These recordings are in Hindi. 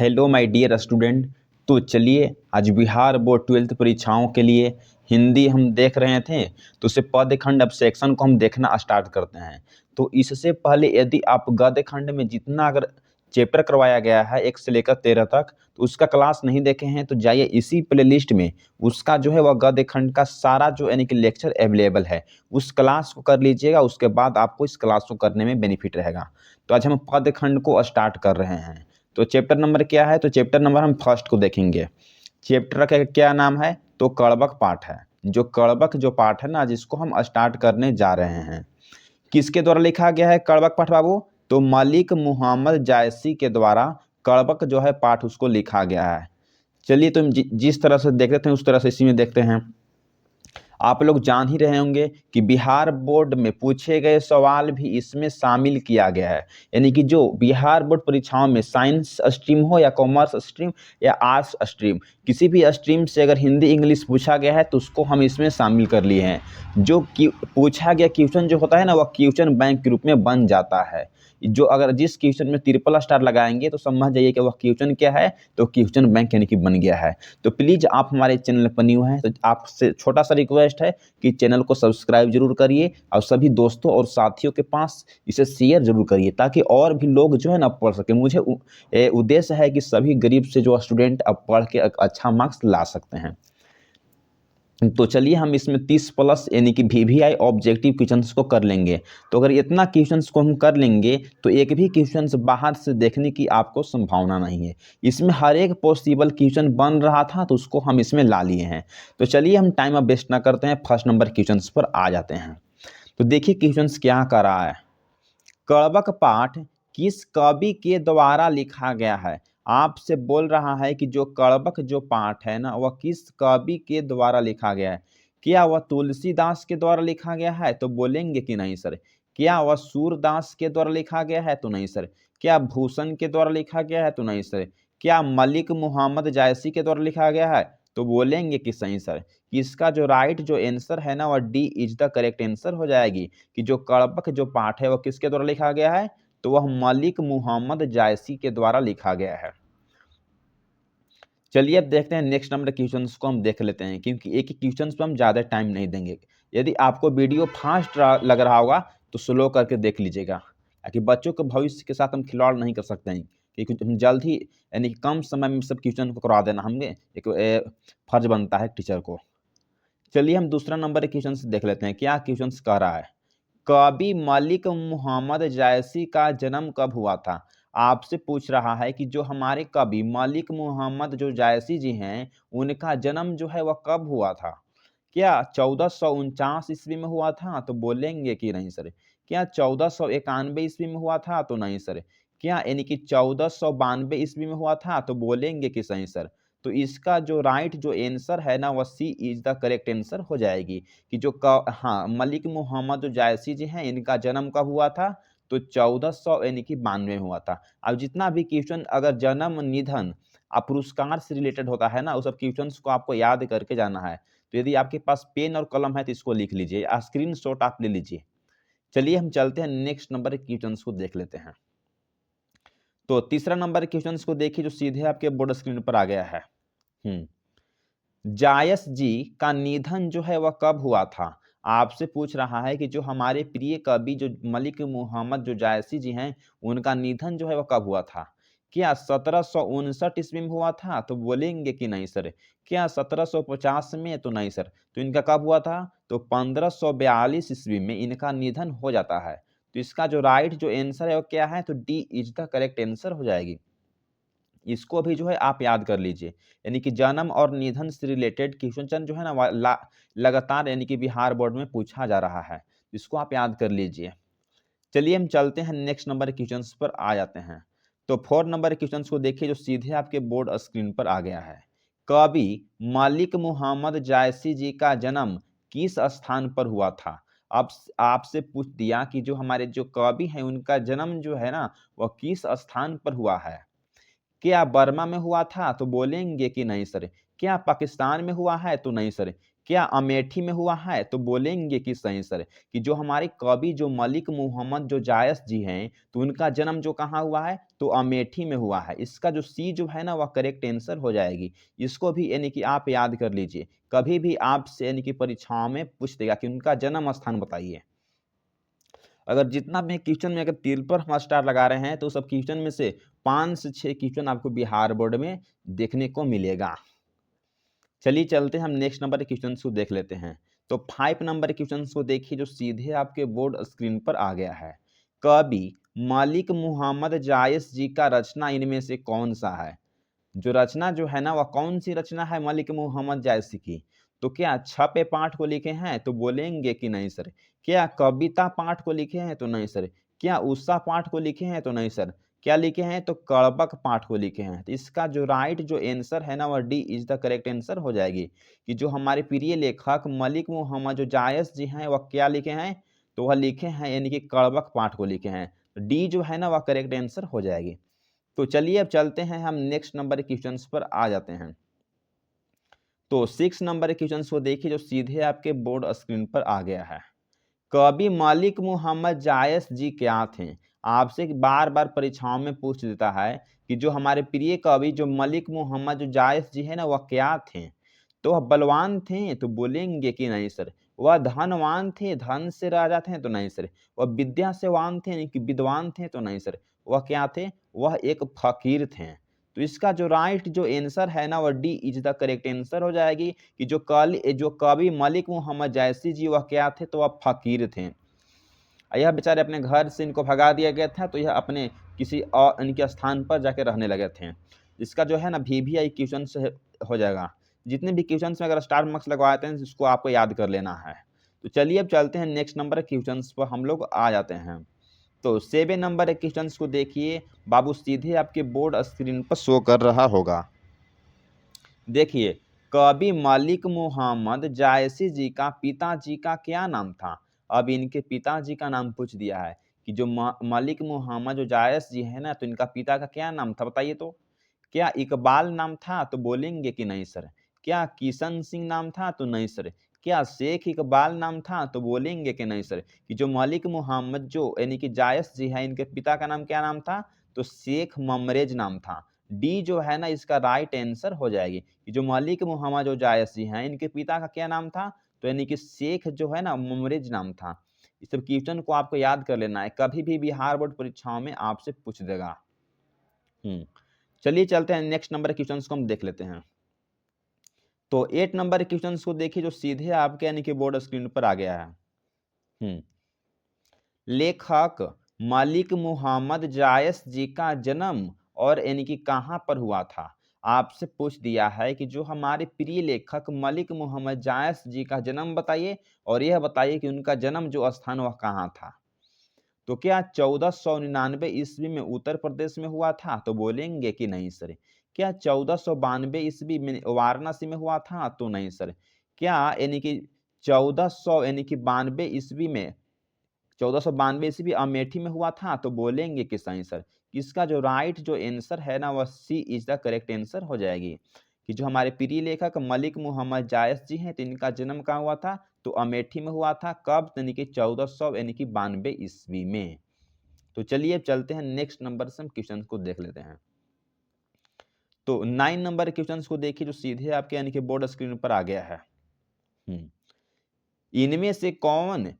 Hello my dear student. तो चलिए आज बिहार बोर्ड 12th परीक्षाओं के लिए हिंदी हम देख रहे थे, तो उससे पद्य खंड अब सेक्शन को हम देखना स्टार्ट करते हैं। तो इससे पहले यदि आप गद्य खंड में जितना अगर चैप्टर करवाया गया है 1 से लेकर 13 तक, तो उसका क्लास नहीं देखे हैं तो जाइए इसी प्लेलिस्ट में उसका जो है वह गद्य खंड का सारा जो यानी कि लेक्चर अवेलेबल है, उस क्लास को कर लीजिएगा। उसके बाद आपको इस क्लास को करने में बेनिफिट रहेगा। तो आज हम पद्य खंड को स्टार्ट कर रहे हैं। तो चैप्टर नंबर क्या है? तो चैप्टर नंबर हम फर्स्ट को देखेंगे। चैप्टर का क्या नाम है? तो कड़बक पाठ है। जो कड़बक जो पाठ है ना, जिसको हम स्टार्ट करने जा रहे हैं। किसके द्वारा लिखा गया है कड़बक पाठ बाबू? तो मलिक मोहम्मद जायसी के द्वारा कड़बक जो है पाठ उसको लिखा गया है। चलिए तो हम जिस तरह से देखते थे उस तरह से इसी में देखते हैं। आप लोग जान ही रहे होंगे कि बिहार बोर्ड में पूछे गए सवाल भी इसमें शामिल किया गया है। यानी कि जो बिहार बोर्ड परीक्षाओं में साइंस स्ट्रीम हो या कॉमर्स स्ट्रीम या आर्ट्स स्ट्रीम, किसी भी स्ट्रीम से अगर हिंदी इंग्लिश पूछा गया है तो उसको हम इसमें शामिल कर लिए हैं। जो पूछा गया क्वेश्चन जो होता है ना, वह क्वेश्चन बैंक के रूप में बन जाता है। जो अगर जिस क्वेश्चन में ट्रिपल स्टार लगाएंगे तो समझ जाइए कि वह क्वेश्चन क्या है, तो क्वेश्चन बैंक यानी कि बन गया है। तो प्लीज़ आप हमारे चैनल पर न्यू हैं तो आपसे छोटा सा रिक्वेस्ट है कि चैनल को सब्सक्राइब जरूर करिए और सभी दोस्तों और साथियों के पास इसे शेयर जरूर करिए, ताकि और भी लोग जो है ना पढ़ सके। मुझे उद्देश्य है कि सभी गरीब से जो स्टूडेंट अब पढ़ के अच्छा मार्क्स ला सकते हैं। तो चलिए हम इसमें 30 प्लस यानी कि वीवीआई ऑब्जेक्टिव क्वेश्चंस को कर लेंगे। तो अगर इतना क्वेश्चंस को हम कर लेंगे तो एक भी क्वेश्चंस बाहर से देखने की आपको संभावना नहीं है। इसमें हर एक पॉसिबल क्वेश्चन बन रहा था तो उसको हम इसमें ला लिए हैं। तो चलिए हम टाइम अब वेस्ट ना करते हैं, फर्स्ट नंबर क्वेश्चंस पर आ जाते हैं। तो देखिए क्वेश्चंस क्या कर रहा है। कड़बक पाठ किस कवि के द्वारा लिखा गया है? आपसे बोल रहा है कि जो कड़बक जो पाठ है ना, वह किस कवि के द्वारा लिखा गया है। क्या वह तुलसीदास के द्वारा लिखा गया है? तो बोलेंगे कि नहीं सर। क्या वह सूरदास के द्वारा लिखा गया है? तो नहीं सर। क्या भूषण के द्वारा लिखा गया है? तो नहीं सर। क्या मलिक मोहम्मद जायसी के द्वारा लिखा गया है? तो बोलेंगे कि सही सर। इसका जो राइट जो आंसर है ना, वह D is the correct answer हो जाएगी कि जो कड़बक जो पाठ है वह किसके द्वारा लिखा गया है, तो वह मलिक मोहम्मद जायसी के द्वारा लिखा गया है। चलिए अब देखते हैं नेक्स्ट नंबर क्वेश्चंस को हम देख लेते हैं, क्योंकि एक ही क्वेश्चंस पर हम ज़्यादा टाइम नहीं देंगे। यदि आपको वीडियो फास्ट लग रहा होगा तो स्लो करके देख लीजिएगा, ताकि बच्चों के भविष्य के साथ हम खिलवाड़ नहीं कर सकते हैं। क्योंकि हम जल्द ही यानी कि कम समय में सब क्वेश्चन को करवा देना हमें एक फर्ज बनता है टीचर को। चलिए हम दूसरा नंबर क्वेश्चन देख लेते हैं। क्या क्वेश्चन कह रहा है, कवि मलिक मोहम्मद जायसी का जन्म कब हुआ था? आपसे पूछ रहा है कि जो हमारे कवि मलिक मोहम्मद जो जायसी जी हैं, उनका जन्म जो है वह कब हुआ था? क्या 1449 ईस्वी में हुआ था? तो बोलेंगे कि नहीं सर। क्या 1491 ईस्वी में हुआ था? तो नहीं सर। क्या यानी कि 1492 ईस्वी में हुआ था? तो बोलेंगे कि सही सर। तो इसका जो राइट जो आंसर है ना, वह सी इज द करेक्ट आंसर हो जाएगी कि जो हाँ मलिक मोहम्मद जो जायसी जी हैं, इनका जन्म कब हुआ था? तो 1400 यानी कि 92 में हुआ था। अब जितना भी क्वेश्चन अगर जन्म निधन पुरस्कार से रिलेटेड होता है ना, उस सब क्वेश्चंस को आपको याद करके जाना है। तो यदि आपके पास पेन और कलम है तो इसको लिख लीजिए, स्क्रीनशॉट आप ले लीजिए। चलिए हम चलते हैं नेक्स्ट नंबर क्वेश्चंस को देख लेते हैं। तो तीसरा नंबर क्वेश्चंस को देखिए जो सीधे आपके बोर्ड स्क्रीन पर आ गया है। जायस जी का निधन जो है वह कब हुआ था? आपसे पूछ रहा है कि जो हमारे प्रिय कवि जो मलिक मोहम्मद जो जायसी जी हैं, उनका निधन जो है वह कब हुआ था? क्या 1759 ईस्वी में हुआ था? तो बोलेंगे कि नहीं सर। क्या 1750 में? तो नहीं सर। तो इनका कब हुआ था? तो 1542 ईस्वी में इनका निधन हो जाता है। तो इसका जो राइट जो आंसर है वो क्या है? तो D is the correct answer हो जाएगी। इसको भी जो है आप याद कर लीजिए। यानी कि जन्म और निधन से रिलेटेड क्वेश्चन जो है ना लगातार यानी कि बिहार बोर्ड में पूछा जा रहा है। इसको आप याद कर लीजिए। चलिए हम चलते हैं नेक्स्ट नंबर क्वेश्चंस पर आ जाते हैं। तो 4 नंबर क्वेश्चंस को देखिए जो सीधे आपके बोर्ड स्क्रीन पर आ गया है। कवि मलिक मोहम्मद जायसी जी का जन्म किस स्थान पर हुआ था? अब आपसे पूछ दिया कि जो हमारे जो कवि हैं उनका जन्म जो है ना, वह किस स्थान पर हुआ है। क्या बर्मा में हुआ था? तो बोलेंगे कि नहीं सर। क्या पाकिस्तान में हुआ है? तो नहीं सर। क्या अमेठी में हुआ है? तो बोलेंगे कि सही सर, कि जो हमारे कवि जो मलिक मोहम्मद जो जायस जी हैं, तो उनका जन्म जो कहाँ हुआ है? तो अमेठी में हुआ है। इसका जो सी जो है ना वह करेक्ट आंसर हो जाएगी। इसको भी यानी कि आप याद कर लीजिए। कभी भी आपसे यानी कि परीक्षाओं में पूछ देगा कि उनका जन्म स्थान बताइए। अगर जितना भी क्वेश्चन में अगर तिल पर हम स्टार लगा रहे हैं तो सब क्वेश्चन में से 5 से 6 क्वेश्चन आपको बिहार बोर्ड में देखने को मिलेगा। चलिए चलते हैं हम नेक्स्ट नंबर के क्वेश्चन को देख लेते हैं। तो 5 नंबर के क्वेश्चन को देखिए जो सीधे आपके बोर्ड स्क्रीन पर आ गया है। कवि मलिक मुहम्मद जायस जी का रचना इनमें से कौन सा है? जो रचना जो है ना वह कौन सी रचना है मलिक मोहम्मद जायसी की? तो क्या छपे पाठ को लिखे हैं? तो बोलेंगे कि नहीं सर। क्या कविता पाठ को लिखे हैं? तो नहीं सर। क्या उषा पाठ को लिखे हैं? तो नहीं सर। क्या लिखे हैं? तो कड़बक पाठ को लिखे हैं। तो इसका जो राइट जो आंसर है ना वह D is the correct answer हो जाएगी, कि जो हमारे प्रिय लेखक मलिक मोहम्मद जो जायस जी हैं वह क्या लिखे हैं? तो वह लिखे हैं यानी कि कड़बक पाठ को लिखे हैं। डी जो है ना वह करेक्ट आंसर हो जाएगी। तो चलिए अब चलते हैं हम नेक्स्ट नंबर के क्वेश्चंस पर आ जाते हैं। तो 6 नंबर के क्वेश्चंस को देखिए जो सीधे आपके बोर्ड स्क्रीन पर आ गया है। कवि मलिक मुहम्मद जायस जी क्या थे? आपसे बार बार परीक्षाओं में पूछ देता है कि जो हमारे प्रिय कवि जो मलिक मुहम्मद जो जायस जी है ना वह क्या थे? तो वह बलवान थे? तो बोलेंगे कि नहीं सर। वह धनवान थे? धन से राजा थे? तो नहीं सर। वह विद्या से वान थे? यानी कि विद्वान थे? तो नहीं सर। वह क्या थे? वह एक फकीर थे। तो इसका जो राइट जो आंसर है ना वह D is the correct answer हो जाएगी, कि जो कवि मलिक मोहम्मद जायसी जी वह क्या थे? तो वह फकीर थे। यह बेचारे अपने घर से इनको भगा दिया गया था, तो यह अपने किसी और इनके स्थान पर जाके रहने लगे थे। इसका जो है ना वीवीआई क्वेश्चन से हो जाएगा। जितने भी क्वेश्चन में अगर स्टार मार्क्स लगवाते हैं इसको आपको याद कर लेना है। तो चलिए अब चलते हैं नेक्स्ट नंबर के क्वेश्चन पर हम लोग आ जाते हैं। तो 7 नंबर के क्वेश्चन को देखिए बाबू, सीधे आपके बोर्ड स्क्रीन पर शो कर रहा होगा। देखिए, कवि मलिक मोहम्मद जायसी जी का पिताजी का क्या नाम था? अब इनके पिताजी का नाम पूछ दिया है, कि जो मलिक मोहम्मद जो जायस जी है ना तो इनका पिता का क्या नाम था बताइए तो? क्या इकबाल नाम था? तो बोलेंगे कि नहीं सर। क्या किशन सिंह नाम था? तो नहीं सर। क्या शेख इकबाल नाम था? तो बोलेंगे कि नहीं सर। कि जो मलिक मोहम्मद जो यानी कि जायस जी है इनके पिता का नाम क्या नाम था? तो शेख ममरेज नाम था। डी जो है ना इसका राइट आंसर हो जाएगी, कि जो मलिक मोहम्मद जो जायसी हैं इनके पिता का क्या नाम था? तो यानी कि शेख जो है ना ममरेज नाम था। इस सब क्वेश्चन को आपको याद कर लेना है, कभी भी बिहार बोर्ड परीक्षाओं में आपसे पूछ देगा। चलिए चलते हैं नेक्स्ट नंबर के क्वेश्चन को हम देख लेते हैं। तो 8 नंबर के क्वेश्चन को देखिए जो सीधे आपके यानी कि बोर्ड स्क्रीन पर आ गया है। लेखक मलिक मुहम्मद जायस जी का जन्म और यानी कि कहाँ पर हुआ था? आपसे पूछ दिया है कि जो हमारे प्रिय लेखक मलिक मुहम्मद जायस जी का जन्म बताइए और यह बताइए कि उनका जन्म जो स्थान वह कहाँ था। तो क्या 1499 ईस्वी में उत्तर प्रदेश में हुआ था? तो बोलेंगे कि नहीं सर। क्या 1492 ईस्वी में वाराणसी में हुआ था? तो नहीं सर। क्या यानी कि 1400 यानी कि 92 ईस्वी में 1492 ईस्वी अमेठी में हुआ था? तो बोलेंगे कि सही सर। इसका जो राइट जो आंसर है ना वह सी इज द करेक्ट आंसर हो जाएगी, कि जो हमारे प्रिय लेखक मलिक मुहम्मद जायस जी हैं तो इनका जन्म कहाँ हुआ था? तो अमेठी में हुआ था। कब? यानी कि 1400 यानी कि 92 ईस्वी में। तो चलिए अब चलते हैं नेक्स्ट नंबर से हम क्वेश्चन को देख लेते हैं। तो 9 नंबर क्वेश्चन को देखिए जो सीधे आपके यानी कि बोर्ड स्क्रीन पर आ गया है। इनमें से कौन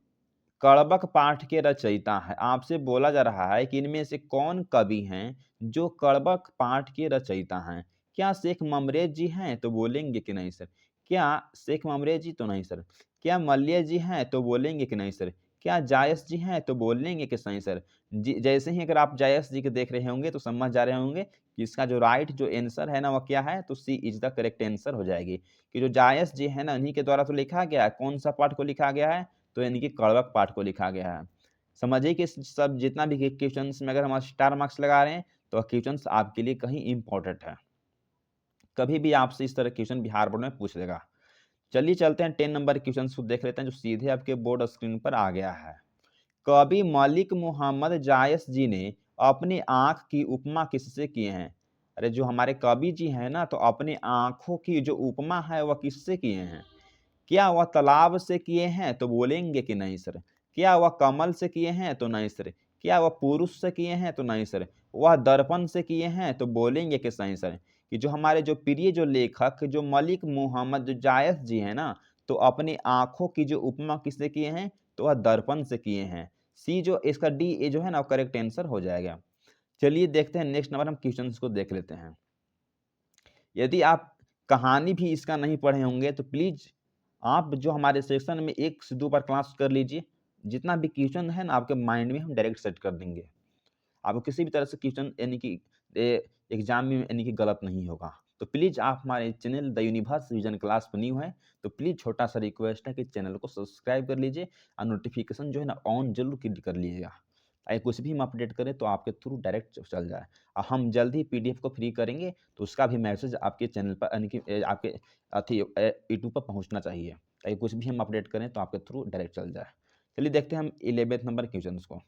कड़बक पाठ के रचयिता है? आपसे बोला जा रहा है कि इनमें से कौन कवि हैं जो कड़बक पाठ के रचयिता हैं? क्या शेख ममरेज जी हैं? तो बोलेंगे कि नहीं सर। क्या शेख ममरेज जी? तो नहीं सर। क्या मल्य जी हैं? तो बोलेंगे कि नहीं सर। क्या जायस जी हैं? तो बोलेंगे कि सही सर। जी, जैसे ही अगर आप जायस जी को देख रहे होंगे तो समझ जा रहे होंगे कि इसका जो राइट जो आंसर है ना वह क्या है? तो सी इज द करेक्ट आंसर हो जाएगी, कि जो जायस जी है ना उन्हीं के द्वारा तो लिखा गया है। कौन सा पाठ को लिखा गया है? तो यानी कि कड़वक पाठ को लिखा गया है। समझिए कि सब जितना भी क्वेश्चंस में अगर हम स्टार मार्क्स लगा रहे हैं तो क्वेश्चंस आपके लिए कहीं इंपॉर्टेंट है। कभी भी आपसे इस तरह क्वेश्चन बिहार बोर्ड में पूछ लेगा। चलिए चलते हैं 10 नंबर क्वेश्चन को देख लेते हैं जो सीधे आपके बोर्ड स्क्रीन पर आ गया है। कवि मलिक मोहम्मद जायस जी ने अपनी आंख की उपमा किससे किए हैं? अरे जो हमारे कवि जी हैं ना तो अपनी आंखों की जो उपमा है वह किससे किए हैं? क्या वह तालाब से किए हैं? तो बोलेंगे कि नहीं सर। क्या वह कमल से किए हैं? तो नहीं सर। क्या वह पुरुष से किए हैं? तो नहीं सर। वह दर्पण से किए हैं? तो बोलेंगे कि नहीं सर। कि जो हमारे जो प्रिय जो लेखक जो मलिक मोहम्मद जो जायस जी हैं ना, तो अपनी आंखों की जो उपमा किससे किए हैं? तो वह दर्पण से किए हैं। सी जो इसका डी ए जो है ना करेक्ट आंसर हो जाएगा। चलिए देखते हैं नेक्स्ट नंबर हम क्वेश्चंस को देख लेते हैं। यदि आप कहानी भी इसका नहीं पढ़े होंगे तो प्लीज आप जो हमारे सेक्शन में 1 से 2 बार क्लास कर लीजिए। जितना भी क्वेश्चन है ना आपके माइंड में हम डायरेक्ट सेट कर देंगे। आपको किसी भी तरह से क्वेश्चन यानी कि एग्जाम में यानी कि गलत नहीं होगा। तो प्लीज आप हमारे channel the universe vision class पर न्यू है तो प्लीज छोटा सा रिक्वेस्ट है कि चैनल को सब्सक्राइब कर लीजिए और नोटिफिकेशन जो है ना ऑन जरूर क्लिक कर लीजिएगा, ताकि कुछ भी हम अपडेट करें तो आपके थ्रू डायरेक्ट चल जाए। और हम जल्द ही पीडीएफ को फ्री करेंगे तो उसका भी मैसेज आपके चैनल पर यानी कि आपके अथी यूट्यूब पर पहुंचना चाहिए, ताकि कुछ भी हम अपडेट करें तो आपके थ्रू डायरेक्ट चल जाए। चलिए देखते हैं हम 11th नंबर क्वेश्चन को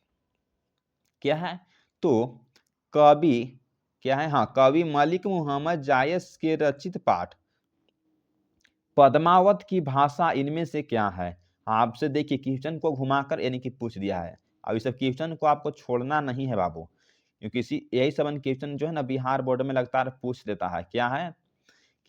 क्या है। तो कवि क्या है, हाँ, कवि मलिक मोहम्मद जायस के रचित पाठ पद्मावत की भाषा इनमें से क्या है। आपसे देखिए क्वेश्चन को घुमाकर यानी कि पूछ दिया है। अब इस क्वेश्चन को आपको छोड़ना नहीं है बाबू, क्योंकि इसी यही सब क्वेश्चन जो है ना बिहार बोर्ड में लगातार पूछ देता है। क्या है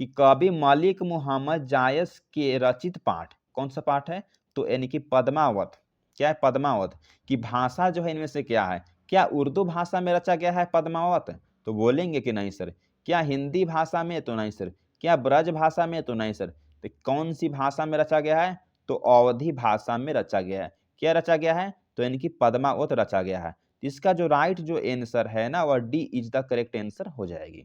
कि कवि मलिक मोहम्मद जायस के रचित पाठ, कौन सा पाठ है? तो यानी कि पद्मावत। क्या है? पद्मावत की भाषा जो है इनमें से क्या है? क्या उर्दू भाषा में रचा गया है पद्मावत? तो बोलेंगे कि नहीं सर। क्या हिंदी भाषा में? तो नहीं सर। क्या ब्रज भाषा में? तो नहीं सर। तो कौन सी भाषा में रचा गया है? तो अवधी भाषा में रचा गया है। क्या रचा गया है? तो यानी कि पद्मावत रचा गया है। इसका जो राइट जो आंसर है ना वह D is the correct answer हो जाएगी।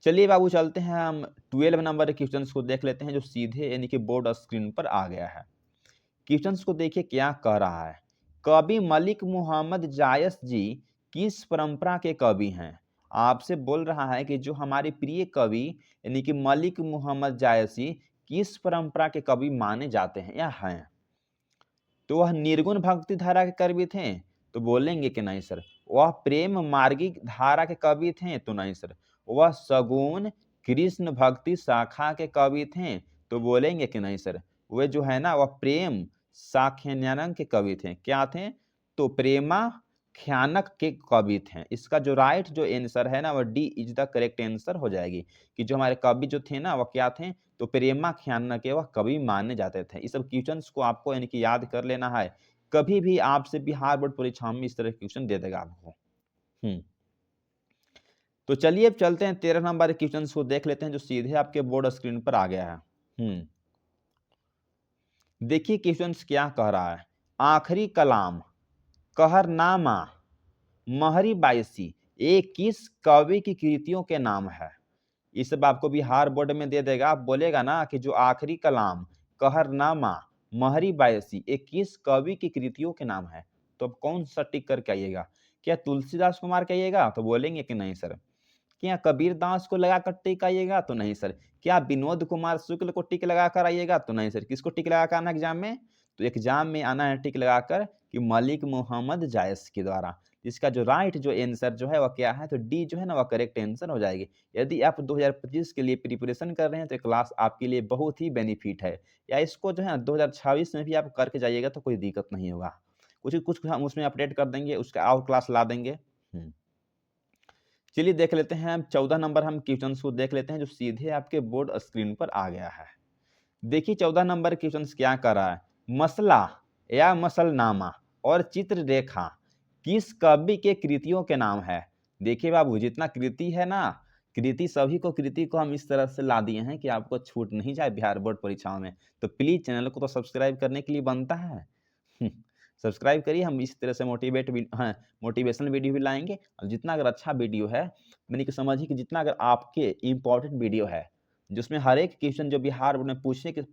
चलिए बाबू चलते हैं हम 12 नंबर के क्वेश्चंस को देख लेते हैं जो सीधे यानी कि बोर्ड स्क्रीन पर आ गया है। क्वेश्चंस को देखिए क्या कह रहा है। कवि मलिक मोहम्मद जायस जी किस परंपरा के कवि हैं? आपसे बोल रहा है कि जो हमारे प्रिय कवि यानी कि मलिक मोहम्मद जायस जी किस परंपरा के कवि माने जाते हैं या हैं? तो वह निर्गुण भक्ति धारा के कवि थे? तो बोलेंगे कि नहीं सर। वह प्रेम मार्गिक धारा के कवि थे? तो नहीं सर। वह सगुण कृष्ण भक्ति शाखा के कवि थे? तो बोलेंगे कि नहीं सर। वे जो है ना वह प्रेम साख्यानक के कवि थे। क्या थे? तो प्रेमाख्यानक के कवि थे। इसका जो राइट जो आंसर है ना वह D is the correct answer हो जाएगी। कि जो हमारे कवि जो थे ना वह क्या थे? तो प्रेमाख्यान के वह कवि माने जाते थे। इस सब क्वेश्चंस को आपको यानी कि याद कर लेना है। कभी भी आपसे बिहार बोर्ड परीक्षा में इस तरह के क्वेश्चन दे देगा आपको। तो चलिए अब चलते हैं 13 नंबर क्वेश्चंस को देख लेते हैं जो सीधे आपके बोर्ड स्क्रीन पर आ गया है। देखिए क्वेश्चंस क्या कह रहा है। आखिरी कलाम, कहरनामा, महरी बायसी ये किस कवि की कृतियों के नाम है? ये सब आपको बिहार बोर्ड में दे देगा। आप बोलेगा ना कि जो आखिरी कलाम, कहरनामा, महरी बायसी ये किस कवि की कृतियों के नाम है? तो अब कौन सा टिक करके आइएगा? क्या तुलसीदास कुमार कहिएगा? तो बोलेंगे कि नहीं सर। क्या कबीर दास को लगाकर टिक आइएगा? तो नहीं सर। क्या विनोद कुमार शुक्ल को टिक लगाकर आइएगा? तो नहीं सर। किसको टिक लगाकर आना एग्जाम में? तो एग्जाम में आना है टिक लगाकर कि मलिक मोहम्मद जायस के द्वारा। इसका जो राइट जो आंसर जो है वह क्या है? तो डी जो है ना वह करेक्ट आंसर हो जाएगी। यदि आप 2025 के लिए प्रिपरेशन कर रहे हैं तो क्लास आपके लिए बहुत ही बेनिफिट है। या इसको जो है 2026 में भी आप करके जाइएगा तो कोई दिक्कत नहीं होगा। कुछ कुछ हम उसमें अपडेट कर देंगे, उसका और क्लास ला देंगे। चलिए देख लेते हैं हम 14 नंबर हम क्वेश्चंस को देख लेते हैं जो सीधे आपके बोर्ड स्क्रीन पर आ गया है। देखिए 14 नंबर क्वेश्चंस क्या कर रहा है। मसला या मसलनामा और चित्र रेखा किस कवि के कृतियों के नाम है? देखिए बाबू जितना कृति है ना, कृति सभी को कृति को हम इस तरह से ला दिए हैं कि आपको छूट नहीं जाए बिहार बोर्ड परीक्षाओं में। तो प्लीज चैनल को तो सब्सक्राइब करने के लिए बनता है। सब्सक्राइब करिए। हम इस तरह से मोटिवेशनल वीडियो भी लाएंगे। और जितना अगर अच्छा वीडियो है मैंने कि समझिए कि जितना अगर आपके इम्पोर्टेंट वीडियो है जिसमें हर एक क्वेश्चन जो बिहार बोर्ड में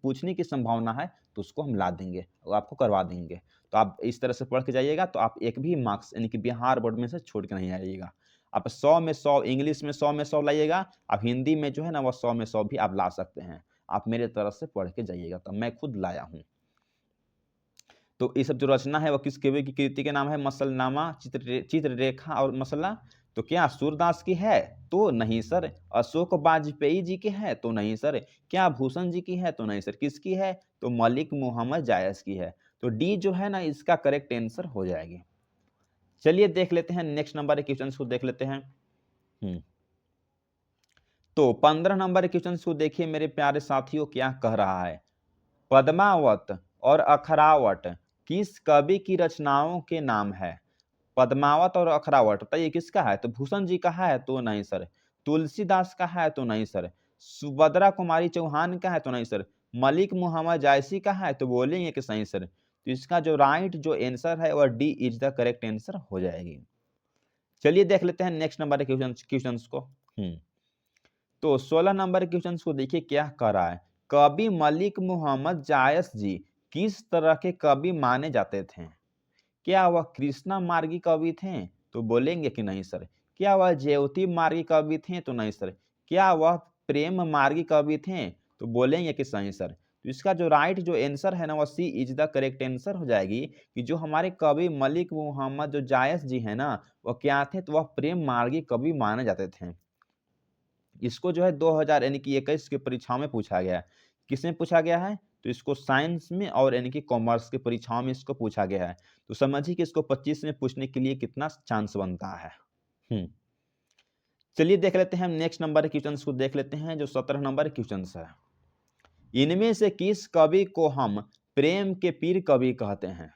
पूछने की संभावना है तो उसको हम ला देंगे और आपको करवा देंगे। तो आप इस तरह से पढ़ के जाइएगा तो आप एक भी मार्क्स यानी कि बिहार बोर्ड में से छोड़ के नहीं आइएगा। आप 100 में 100 इंग्लिश में 100 में 100 लाइएगा। आप हिंदी में जो है ना वो 100 में 100 भी आप ला सकते हैं। आप मेरे तरफ से पढ़ के जाइएगा। तो मैं खुद लाया हूँ। तो ये सब जो रचना है वो किस कवि की कृति के नाम है? मसलनामा, चित्ररेखा और मसला। तो क्या सूरदास की है? तो नहीं सर। अशोक वाजपेयी जी की है? तो नहीं सर। क्या भूषण जी की है? तो नहीं सर। किसकी है? तो मलिक मोहम्मद जायस की है। तो डी जो है ना इसका करेक्ट आंसर हो जाएगी। चलिए देख लेते हैं नेक्स्ट नंबर के क्वेश्चन को देख लेते हैं। तो 15 नंबर के क्वेश्चन को देखिए मेरे प्यारे साथियों क्या कह रहा है। पद्मावत और अखरावट किस कवि की रचनाओं के नाम है? पद्मावत और अखरावट बताइए किसका है? तो भूषण जी का है? तो नहीं सर। तुलसीदास का है? तो नहीं सर। सुभद्रा कुमारी चौहान का है? तो नहीं सर। मलिक मोहम्मद जायसी का है? तो बोलेंगे कि सही सर। तो इसका जो राइट जो आंसर है वह D is the correct answer हो जाएगी। चलिए देख लेते हैं नेक्स्ट नंबर के क्वेश्चंस को। तो 16 नंबर के क्वेश्चन को देखिए क्या कर रहा है। कवि मलिक मोहम्मद जायस जी किस तरह के कवि माने जाते थे? क्या वह कृष्णा मार्गी कवि थे? तो बोलेंगे कि नहीं सर। क्या वह ज्योति मार्गी कवि थे? तो नहीं सर। क्या वह प्रेम मार्गी कवि थे? तो बोलेंगे कि सही सर। तो इसका जो राइट जो आंसर है ना वह सी इज द करेक्ट आंसर हो जाएगी कि जो हमारे कवि मलिक मोहम्मद जो जायस जी है ना वह क्या थे? तो वह प्रेम मार्गी कवि माने जाते थे। इसको जो है 2000 यानी कि 21 की परीक्षाओं में पूछा गया है। किसमें पूछा गया है? तो इसको साइंस में और यानी कि कॉमर्स की परीक्षाओं में इसको पूछा गया है। तो समझिए कि इसको 25 में पूछने के लिए कितना चांस बनता है। चलिए देख लेते हैं नेक्स्ट नंबर के क्वेश्चंस को देख लेते हैं जो 17 नंबर क्वेश्चंस है। इनमें से किस कवि को हम प्रेम के पीर कवि कहते हैं?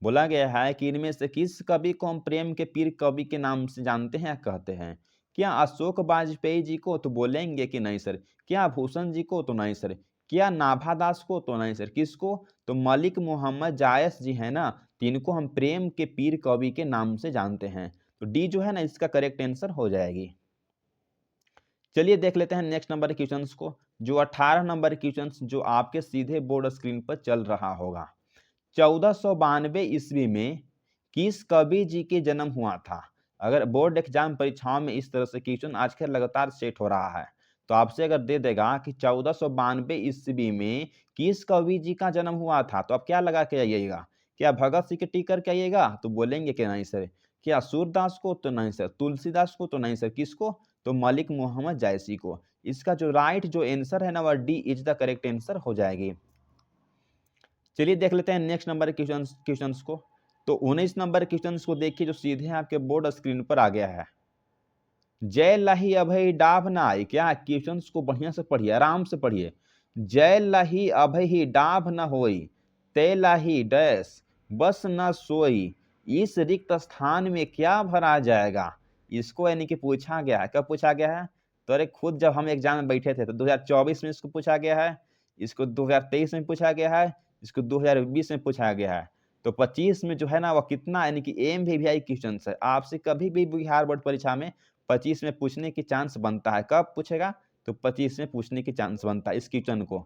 बोला गया है कि इनमें से किस कवि को हम प्रेम के पीर कवि के नाम से जानते हैं कहते हैं? क्या अशोक वाजपेयी जी को? तो बोलेंगे कि नहीं सर। क्या भूषण जी को? तो नहीं सर। क्या नाभादास को? तो नहीं सर। किसको? तो मलिक मोहम्मद जायस जी है ना, तिनको हम प्रेम के पीर कवि के नाम से जानते हैं। तो डी जो है ना इसका करेक्ट आंसर हो जाएगी। चलिए देख लेते हैं नेक्स्ट नंबर के क्वेश्चंस को जो 18 नंबर क्वेश्चंस जो आपके सीधे बोर्ड स्क्रीन पर चल रहा होगा। 1492 ईस्वी में किस कवि जी के जन्म हुआ था? अगर बोर्ड एग्जाम परीक्षाओं में इस तरह से क्वेश्चन आजकल लगातार सेट हो रहा है तो आपसे अगर दे देगा कि 1492 ईस्वी में किस कवि जी का जन्म हुआ था तो आप क्या लगा के आइएगा? क्या भगत सिंह के टिक करके आइएगा? तो बोलेंगे कि नहीं सर। क्या सूरदास को? तो नहीं सर। तुलसीदास को? तो नहीं सर। किसको? तो मलिक मोहम्मद जायसी को। इसका जो राइट जो आंसर है ना वह D is the correct answer हो जाएगी। चलिए देख लेते हैं नेक्स्ट नंबर के क्वेश्चंस को। तो 19 नंबर क्वेश्चंस को देखिए जो सीधे आपके बोर्ड स्क्रीन पर आ गया है। जय लाही अभय डाभ नाई। क्या क्वेश्चंस को बढ़िया से पढ़िए, आराम से पढ़िए। जय लाही अभय डाभ न होई, तय लाही डैश बस न सोई, इस रिक्त स्थान में क्या भरा जाएगा? इसको यानी कि पूछा गया है। कब पूछा गया है? तो अरे खुद जब हम एग्जाम में बैठे थे तो 2024 में इसको पूछा गया है, इसको 2023 में पूछा गया है, इसको 2020 में पूछा गया है। तो 25 में जो है ना वो कितना यानी कि MVVI क्वेश्चन है आपसे कभी भी बिहार बोर्ड परीक्षा में 25 में पूछने की चांस बनता है। कब पूछेगा? तो 25 में पूछने की चांस बनता है इस क्वेश्चन को।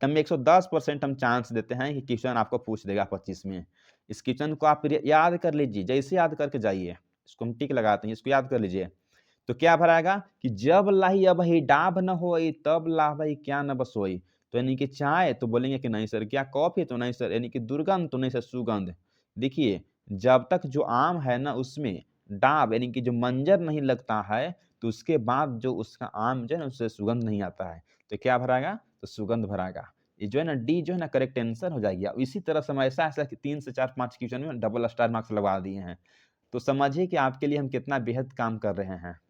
तो हम 110% हम चांस देते हैं कि क्वेश्चन आपको पूछ देगा 25 में। इस क्वेश्चन को आप याद कर लीजिए, जैसे याद करके जाइए। इसको हम टिक लगाते हैं, इसको याद कर लीजिए। तो क्या भराएगा कि जब लाही अब ही डाभ न होई तब लाभई क्या न बसोई। तो यानी कि चाय? तो बोलेंगे कि नहीं सर। क्या कॉफी? तो नहीं सर। यानी कि दुर्गंध? तो नहीं सर, सुगंध। देखिए जब तक जो आम है ना उसमें डाब यानी कि जो मंजर नहीं लगता है तो उसके बाद जो उसका आम जो है ना उससे सुगंध नहीं आता है। तो क्या भराएगा? तो सुगंध भराएगा। ये जो है ना डी जो है ना करेक्ट आंसर हो जाएगी। इसी तरह से हम ऐसा ऐसा 3 से 4 5 क्वेश्चन में डबल स्टार मार्क्स लगा दिए हैं। तो समझिए कि आपके लिए हम कितना बेहद काम कर रहे हैं।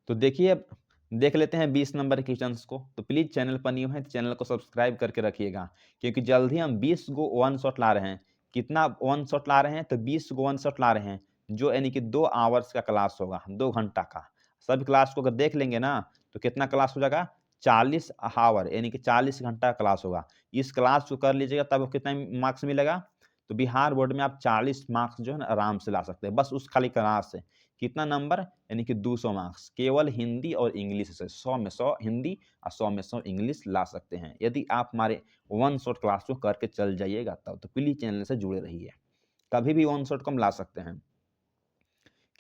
तो देखिए अब देख लेते हैं 20 नंबर क्वेश्चंस को। तो प्लीज चैनल पर न्यू है तो चैनल को सब्सक्राइब करके रखिएगा क्योंकि जल्द ही हम 20 गो वन शॉट ला रहे हैं। कितना वन शॉट ला रहे हैं? तो 20 गो वन शॉट ला रहे हैं जो यानी कि 2 आवर्स का क्लास होगा, 2 घंटा का। सब क्लास को अगर देख लेंगे ना तो कितना क्लास हो जाएगा? 40 आवर यानी कि 40 घंटा क्लास होगा। इस क्लास को कर लीजिएगा तब कितना मार्क्स मिलेगा? तो बिहार बोर्ड में आप 40 मार्क्स जो है ना आराम से ला सकते हैं बस उस खाली क्लास से। कितना नंबर? यानी कि 200 मार्क्स केवल हिंदी और इंग्लिश से। 100 में 100 हिंदी और 100 में 100 इंग्लिश ला सकते हैं यदि आप हमारे वन शॉट क्लास को करके चल जाइएगा तब। तो प्लीज चैनल से जुड़े रहिए, कभी भी वन शॉट को हम ला सकते हैं।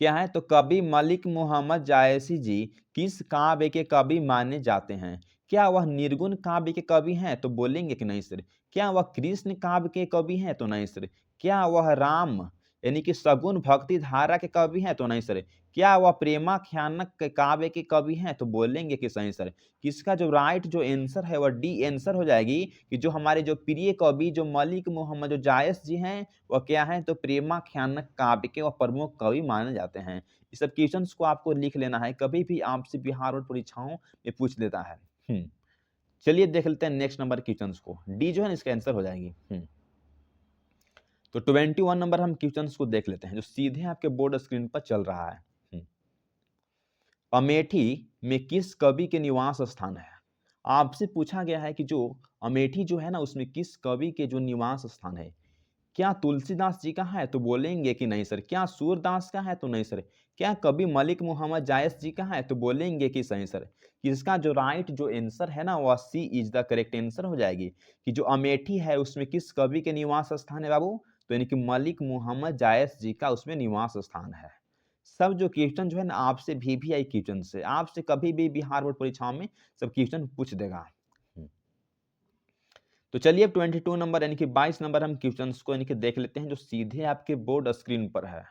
क्या है? तो कवि मलिक मोहम्मद जायसी जी किस काव्य के कवि माने जाते हैं? क्या वह निर्गुण काव्य के कवि हैं? तो बोलेंगे कि नहीं सर। क्या वह कृष्ण काव्य के कवि हैं? तो नहीं सर। क्या वह राम यानी कि सगुन भक्ति धारा के कवि हैं? तो नहीं सर। क्या वह प्रेमाख्यानक के काव्य के कवि हैं? तो बोलेंगे कि सही सर। इसका जो राइट जो आंसर है वह डी आंसर हो जाएगी कि जो हमारे जो प्रिय कवि जो मलिक मोहम्मद जो जायस जी हैं वह क्या है? तो प्रेमाख्यानक काव्य के वह प्रमुख कवि माने जाते हैं। इस सब क्वेश्चंस को आपको लिख लेना है, कभी भी आपसे बिहार बोर्ड परीक्षाओं में पूछ लेता है। चलिए देख लेते हैं नेक्स्ट नंबर क्वेश्चंस को। डी जो है ना इसका आंसर हो जाएगी। तो 21 नंबर हम क्वेश्चंस को देख लेते हैं जो सीधे आपके बोर्ड स्क्रीन पर चल रहा है। अमेठी में किस कवि के निवास स्थान है? आपसे पूछा गया है कि जो अमेठी जो है ना उसमें किस कवि के जो निवास स्थान है? क्या तुलसीदास जी का है? तो बोलेंगे कि नहीं सर। क्या सूरदास का है? तो नहीं सर। क्या कवि मलिक मोहम्मद जायस जी का है? तो बोलेंगे कि सही सर। इसका जो राइट जो आंसर है ना वह सी इज द करेक्ट आंसर हो जाएगी कि जो अमेठी है उसमें किस कवि के निवास स्थान है बाबू? तो यानी कि मलिक मोहम्मद जायस जी का उसमें निवास स्थान है। सब जो क्वेश्चन जो है ना आपसे VVI क्वेश्चन से, आपसे कभी भी बिहार बोर्ड परीक्षाओं में सब क्वेश्चन पूछ देगा। तो चलिए अब 22 नंबर यानी कि 22 नंबर हम क्वेश्चंस को यानी कि देख लेते हैं जो सीधे आपके बोर्ड स्क्रीन पर है।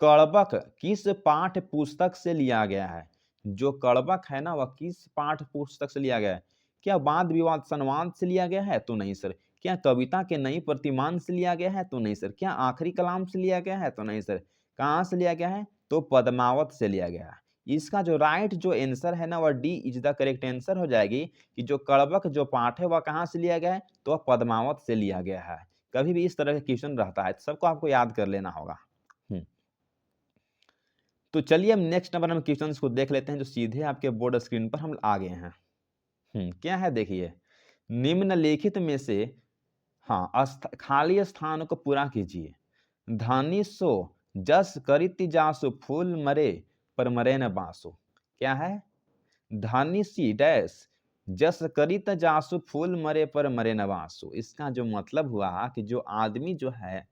कड़बक किस पाठ्य पुस्तक से लिया गया है? जो कड़बक है ना वह किस पाठ्य पुस्तक से लिया गया है? क्या वाद विवाद संवाद से लिया गया है? तो नहीं सर। क्या कविता के नई प्रतिमान से लिया गया है? तो नहीं सर। क्या आखिरी कलाम से लिया गया है? तो नहीं सर। कहाँ से लिया गया है? तो पद्मावत से लिया गया है। इसका जो राइट जो आंसर है ना वह D is the correct answer हो जाएगी कि जो कड़बक जो पाठ है वह कहाँ से लिया गया है? तो वह पद्मावत से लिया गया है। कभी भी इस तरह का क्वेश्चन रहता है तो सबको आपको याद कर लेना होगा। तो चलिए हम नेक्स्ट नंबर हम क्वेश्चंस को देख लेते हैं जो सीधे आपके बोर्ड स्क्रीन पर हम आ गए हैं। क्या है देखिए, निम्नलिखित में से हाँ खाली स्थान को पूरा कीजिए। धानी सो जस करित जासु फूल मरे पर मरे न बासु। क्या है? धानी सी डैश जस करित जासु फूल मरे पर मरे न बासु। इसका जो मतलब हुआ कि जो आदमी जो है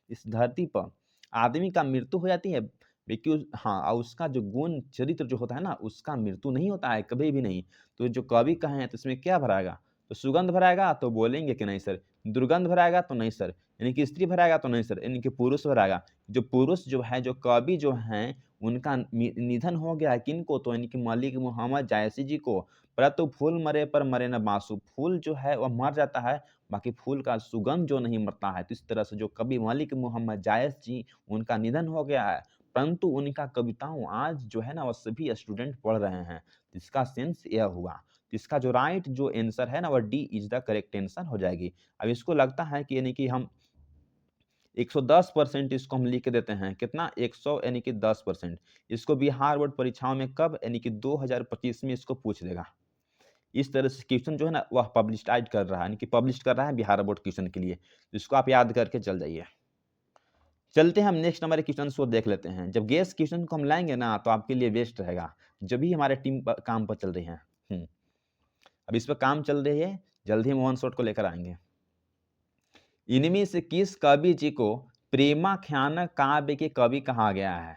इस धरती पर आदमी का मृत्यु हो जाती है लेकिन हाँ और उसका जो गुण चरित्र जो होता है ना उसका मृत्यु नहीं होता है कभी भी नहीं। तो जो कवि कहे हैं तो इसमें क्या भराएगा? तो सुगंध भराएगा तो बोलेंगे कि नहीं सर। दुर्गंध भराएगा तो नहीं सर। यानी कि स्त्री भराएगा तो नहीं सर। यानी कि पुरुष भराएगा। जो पुरुष जो है जो कवि जो हैं उनका निधन हो गया है किनको? तो यानी कि मलिक मोहम्मद जायसी जी को। परंतु फूल मरे पर मरे न बासु। फूल जो है वह मर जाता है बाकी फूल का सुगंध जो नहीं मरता है। तो इस तरह से जो कवि मलिक मोहम्मद जायस जी उनका निधन हो गया है परंतु उनका कविताओं आज जो है ना वह सभी स्टूडेंट पढ़ रहे हैं। इसका सेंस यह हुआ। इसका जो राइट जो आंसर है ना वह D is the correct answer हो जाएगी। अब इसको लगता है कि यानी कि हम 110% इसको हम लिख देते हैं कितना 100 यानी कि 10%। इसको बिहार बोर्ड परीक्षाओं में कब यानी कि 2025 में इसको पूछ देगा। इस तरह से क्वेश्चन जो है ना वह पब्लिशाइज कर रहा है यानी कि पब्लिश कर रहा है बिहार बोर्ड क्वेश्चन के लिए। इसको आप याद करके चल जाइए। चलते हैं हम नेक्स्ट हमारे क्वेश्चन को देख लेते हैं। जब गेस क्वेश्चन को हम लाएंगे ना तो आपके लिए बेस्ट रहेगा जब भी हमारे टीम काम पर चल रही है। अब इस पर काम चल रही है जल्दी हम वन शॉट को लेकर आएंगे। इनमें से किस कवि जी को प्रेमाख्यान काव्य के कवि कहा गया है?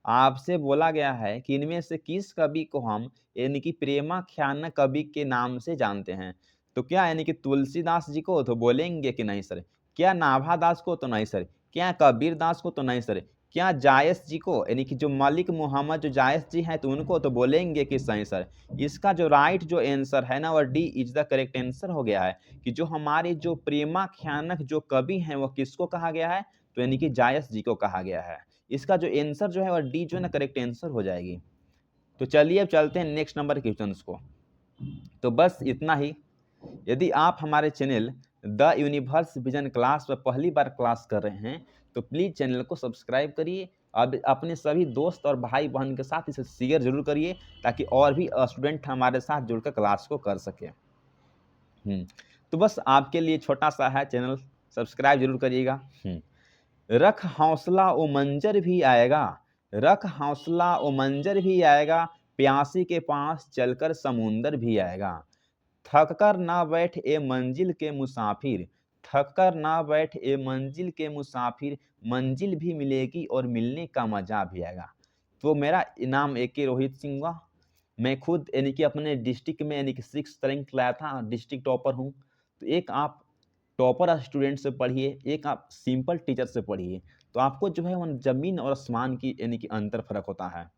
आपसे बोला गया है कि इनमें से किस कवि को हम यानी कि प्रेमाख्यान कवि के नाम से जानते हैं? तो क्या यानी कि तुलसीदास जी को? तो बोलेंगे कि नहीं सर। क्या नाभादास को? तो नहीं सर। क्या कबीर दास को? तो नहीं सर। क्या जायस जी को यानी कि जो मलिक मोहम्मद जो जायस जी हैं तो उनको? तो बोलेंगे कि सही सर। इसका जो राइट जो आंसर है ना वह D is the correct answer हो गया है कि जो हमारे जो प्रेमाख्यानक जो कवि हैं वह किसको कहा गया है? तो यानी कि जायस जी को कहा गया है। इसका जो आंसर जो है वह डी जो है ना करेक्ट आंसर हो जाएगी। तो चलिए अब चलते हैं नेक्स्ट नंबर क्वेश्चन को। तो बस इतना ही। यदि आप हमारे channel the universe vision class पर पहली बार क्लास कर रहे हैं तो प्लीज़ चैनल को सब्सक्राइब करिए। अब अपने सभी दोस्त और भाई बहन के साथ इसे शेयर जरूर करिए ताकि और भी स्टूडेंट हमारे साथ जुड़कर क्लास को कर सके। तो बस आपके लिए छोटा सा है चैनल सब्सक्राइब जरूर करिएगा। रख हौसला ओ मंजर भी आएगा। रख हौसला ओ मंजर भी आएगा। प्यासी के पास चलकर समुंदर भी आएगा। थक कर ना बैठ ए मंजिल के मुसाफिर। थक कर ना बैठ ए मंजिल के मुसाफिर। मंजिल भी मिलेगी और मिलने का मजा भी आएगा। तो मेरा नाम AK रोहित सिंह हुआ। मैं खुद यानी कि अपने डिस्ट्रिक्ट में यानी कि 6th रैंक लाया था, डिस्ट्रिक्ट टॉपर हूँ। तो एक आप टॉपर स्टूडेंट से पढ़िए, एक आप सिंपल टीचर से पढ़िए। तो आपको जो है वो ज़मीन और आसमान की यानी कि अंतर फ़र्क होता है।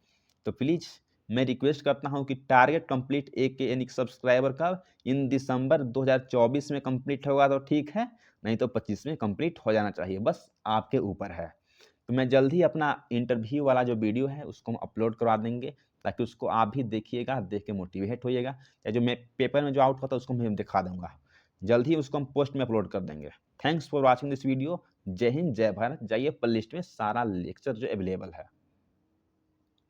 तो प्लीज़ मैं रिक्वेस्ट करता हूँ कि टारगेट कंप्लीट एक के यानी कि सब्सक्राइबर का इन दिसंबर 2024 में कंप्लीट होगा तो ठीक है, नहीं तो 25 में कंप्लीट हो जाना चाहिए, बस आपके ऊपर है। तो मैं जल्द ही अपना इंटरव्यू वाला जो वीडियो है उसको हम अपलोड करवा देंगे, ताकि उसको आप भी देखिएगा, देख के मोटिवेट होइएगा, या जो मैं पेपर में जो आउट होता है उसको मैं दिखा दूँगा। जल्द ही उसको हम पोस्ट में अपलोड कर देंगे। Thanks for watching this video. जय हिंद, जय भारत। जाइए प्लेलिस्ट में सारा लेक्चर जो अवेलेबल है।